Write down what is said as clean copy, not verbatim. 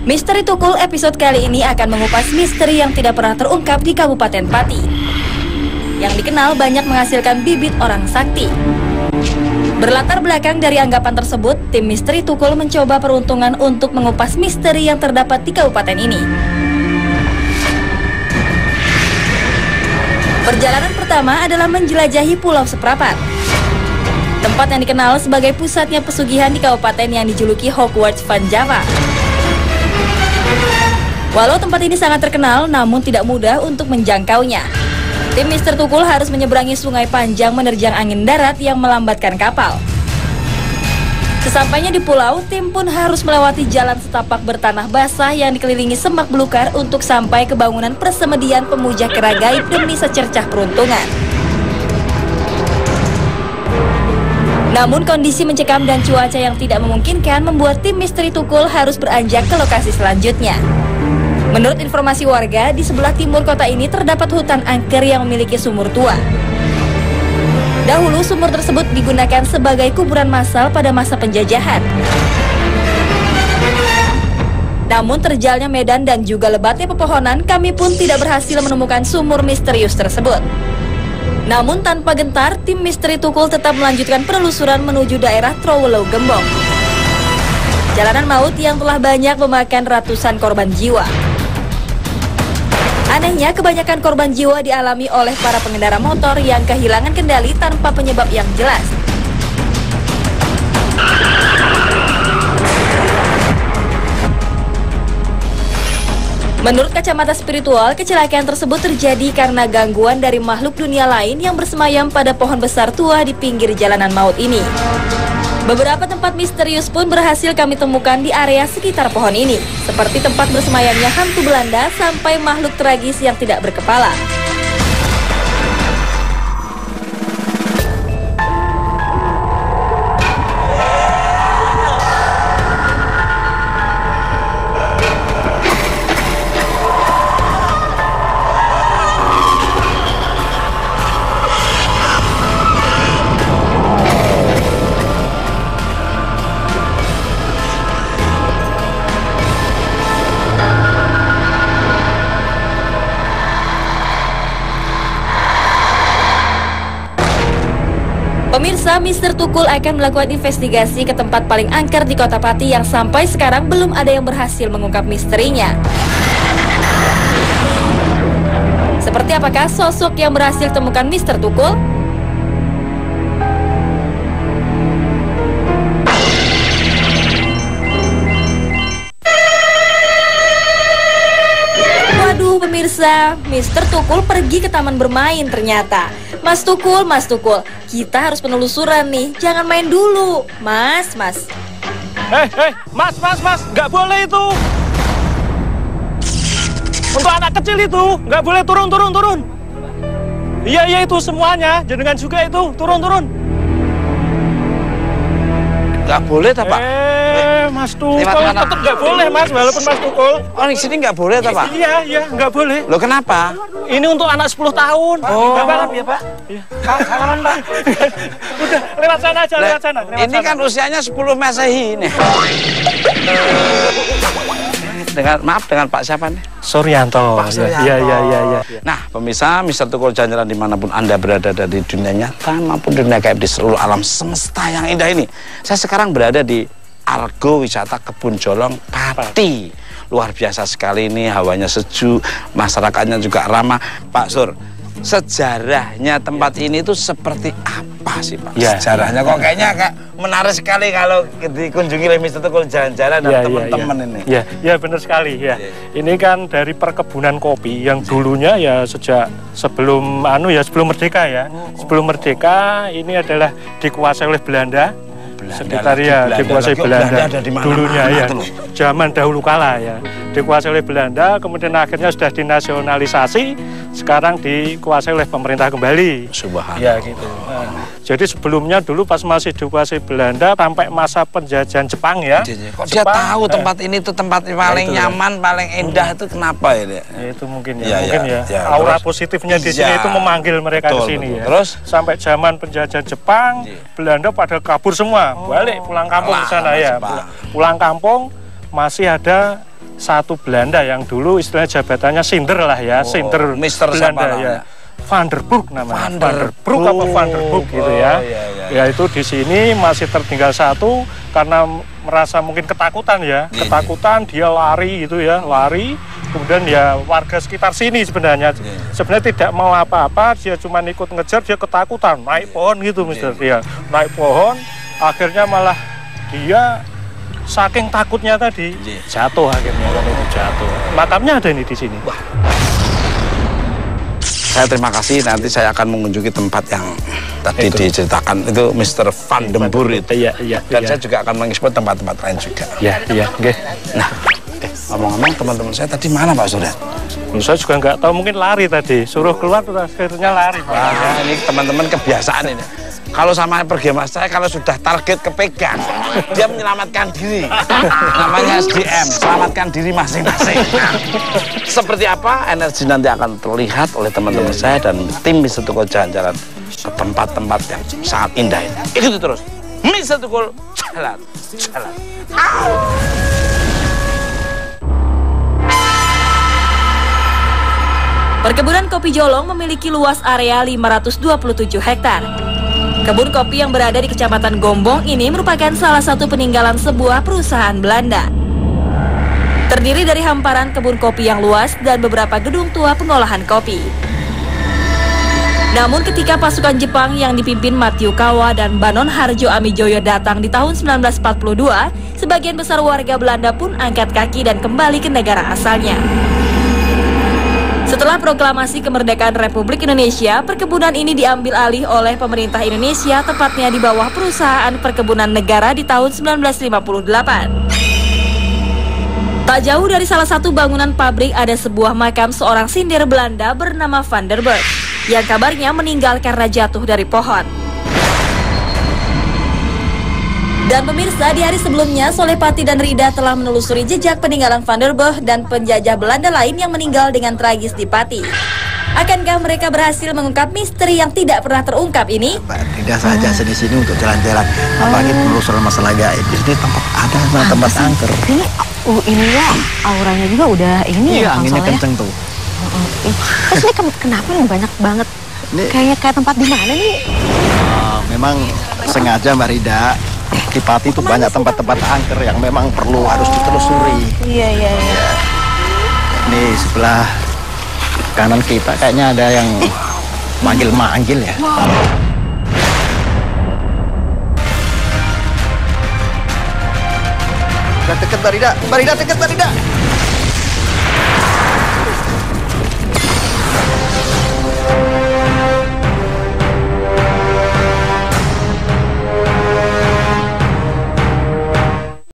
Misteri Tukul episode kali ini akan mengupas misteri yang tidak pernah terungkap di Kabupaten Pati, yang dikenal banyak menghasilkan bibit orang sakti. Berlatar belakang dari anggapan tersebut, tim Misteri Tukul mencoba peruntungan untuk mengupas misteri yang terdapat di kabupaten ini. Perjalanan pertama adalah menjelajahi Pulau Seprapat, tempat yang dikenal sebagai pusatnya pesugihan di kabupaten yang dijuluki Hogwarts Van Java. Walau tempat ini sangat terkenal, namun tidak mudah untuk menjangkaunya. Tim Misteri Tukul harus menyeberangi sungai panjang menerjang angin darat yang melambatkan kapal. Sesampainya di pulau, tim pun harus melewati jalan setapak bertanah basah yang dikelilingi semak belukar untuk sampai ke bangunan persemedian pemuja kera gaib demi secercah peruntungan. Namun kondisi mencekam dan cuaca yang tidak memungkinkan membuat tim Misteri Tukul harus beranjak ke lokasi selanjutnya. Menurut informasi warga, di sebelah timur kota ini terdapat hutan angker yang memiliki sumur tua. Dahulu sumur tersebut digunakan sebagai kuburan massal pada masa penjajahan. Namun terjalnya medan dan juga lebatnya pepohonan, kami pun tidak berhasil menemukan sumur misterius tersebut. Namun tanpa gentar, tim Misteri Tukul tetap melanjutkan penelusuran menuju daerah Trowolo Gembong, jalanan maut yang telah banyak memakan ratusan korban jiwa. Anehnya, kebanyakan korban jiwa dialami oleh para pengendara motor yang kehilangan kendali tanpa penyebab yang jelas. Menurut kacamata spiritual, kecelakaan tersebut terjadi karena gangguan dari makhluk dunia lain yang bersemayam pada pohon besar tua di pinggir jalanan maut ini. Beberapa tempat misterius pun berhasil kami temukan di area sekitar pohon ini, seperti tempat bersemayamnya hantu Belanda sampai makhluk tragis yang tidak berkepala. Pemirsa, Misteri Tukul akan melakukan investigasi ke tempat paling angker di Kota Pati yang sampai sekarang belum ada yang berhasil mengungkap misterinya. Seperti apakah sosok yang berhasil temukan Misteri Tukul? Waduh pemirsa, Misteri Tukul pergi ke taman bermain ternyata. Mas Tukul, kita harus penelusuran nih, jangan main dulu. Mas. Mas, nggak boleh itu. Untuk anak kecil itu, nggak boleh turun. Iya itu semuanya, jenengan juga itu, turun. Nggak boleh, Pak. Mas Tukul, tetap nggak boleh, Mas, walaupun Mas Tukul. Oh, di sini nggak boleh, Pak? Iya, nggak boleh. Loh, kenapa? Ini untuk anak 10 tahun. Oh. Nggak banget ya, Pak? Iya. Salaman, Pak. Udah, lewat sana aja, lewat sana. Ini kan usianya 10 Masehi nih. Dengan Pak siapa nih? Suryanto. Pak Suryanto. Iya. Nah, pemirsa, Misteri Tukul jalan-jalan dimanapun Anda berada dari dunia nyata maupun dunia gaib di seluruh alam semesta yang indah ini. Saya sekarang berada di Argo Wisata Kebun Jolong Pati. Luar biasa sekali ini, hawanya sejuk, masyarakatnya juga ramah. Pak Sur, sejarahnya tempat ini itu seperti apa sih, Pak? Ya, sejarahnya kok kayaknya menarik sekali kalau dikunjungi oleh Misteri Tukul jalan-jalan dan teman-teman ini. Ya benar sekali ya. Ini kan dari perkebunan kopi yang dulunya ya sejak sebelum merdeka ya. Sebelum merdeka ini adalah dikuasai oleh Belanda. Sekitar ya dikuasai Belanda dulunya ya, zaman dahulu kala ya, dikuasai oleh Belanda, kemudian akhirnya sudah dinasionalisasi, sekarang dikuasai oleh pemerintah kembali. Subhanallah. Ya gitu. Jadi sebelumnya dulu pas masih dikuasai Belanda sampai masa penjajahan Jepang ya. Kok dia tahu tempat ini tuh tempat paling nyaman, paling indah itu kenapa ya? Ya itu mungkin ya, aura positifnya di sini itu memanggil mereka ke sini ya. Terus sampai zaman penjajahan Jepang, Belanda pada kabur semua. Balik pulang kampung ke sana ya. Pulang kampung masih ada satu Belanda yang dulu istilahnya jabatannya Sinder lah ya, Sinder Mister Belanda siapa ya. Van der Broek namanya. Van der Broek apa Van der Broek gitu ya. Ya itu di sini masih tertinggal satu karena merasa mungkin ketakutan ya. Ketakutan dia lari gitu ya, lari. Kemudian ya warga sekitar sini sebenarnya tidak mau apa-apa, dia cuma ikut ngejar, dia ketakutan, naik pohon gitu Mister. Dia naik pohon, akhirnya malah dia saking takutnya tadi jatuh akhirnya jatuh. Makamnya ada ini di sini. Wah. Saya terima kasih, nanti saya akan mengunjungi tempat yang tadi diceritakan itu Mr. Van den Burg itu. Iya. Dan saya juga akan mengeksplor tempat-tempat lain juga. Iya, oke. Nah, ngomong-ngomong teman-teman saya tadi mana Pak Surya? Saya juga nggak tahu, mungkin lari tadi, suruh keluar terus akhirnya lari. Wah, ini teman-teman kebiasaan ini. Kalau sama pergi mas saya, kalau sudah target kepegang, dia menyelamatkan diri. Namanya SDM, selamatkan diri masing-masing. Seperti apa energi nanti akan terlihat oleh teman-teman saya dan tim Mr. Tukul jalan-jalan ke tempat-tempat yang sangat indah ini. Ikuti terus, Mr. Tukul jalan. Perkebunan kopi Jolong memiliki luas area 527 hektar. Kebun kopi yang berada di Kecamatan Gombong ini merupakan salah satu peninggalan sebuah perusahaan Belanda. Terdiri dari hamparan kebun kopi yang luas dan beberapa gedung tua pengolahan kopi. Namun ketika pasukan Jepang yang dipimpin Matthew Kawa dan Banon Harjo Amijoyo datang di tahun 1942, sebagian besar warga Belanda pun angkat kaki dan kembali ke negara asalnya. Setelah proklamasi kemerdekaan Republik Indonesia, perkebunan ini diambil alih oleh pemerintah Indonesia, tepatnya di bawah Perusahaan Perkebunan Negara di tahun 1958. Tak jauh dari salah satu bangunan pabrik ada sebuah makam seorang sindir Belanda bernama Van der Burg, yang kabarnya meninggal karena jatuh dari pohon. Dan pemirsa, di hari sebelumnya, Solepati dan Rida telah menelusuri jejak peninggalan Van der Burg dan penjajah Belanda lain yang meninggal dengan tragis di Pati. Akankah mereka berhasil mengungkap misteri yang tidak pernah terungkap ini? Mbak Rida saja di sini untuk jalan-jalan, apalagi penelusuran masalah gaib. Di sini tempat angker. Ini ya, auranya juga udah ini ya. Iya, anginnya kenceng tuh. Terus ini kenapa nih banyak banget? Kayak tempat di mana nih? Memang sengaja Mbak Rida. Di Pati itu banyak tempat-tempat angker yang memang harus ditelusuri. Iya. Ini sebelah kanan kita kayaknya ada yang manggil-manggil ya. Udah deket Mbak Rida, deket Mbak Rida.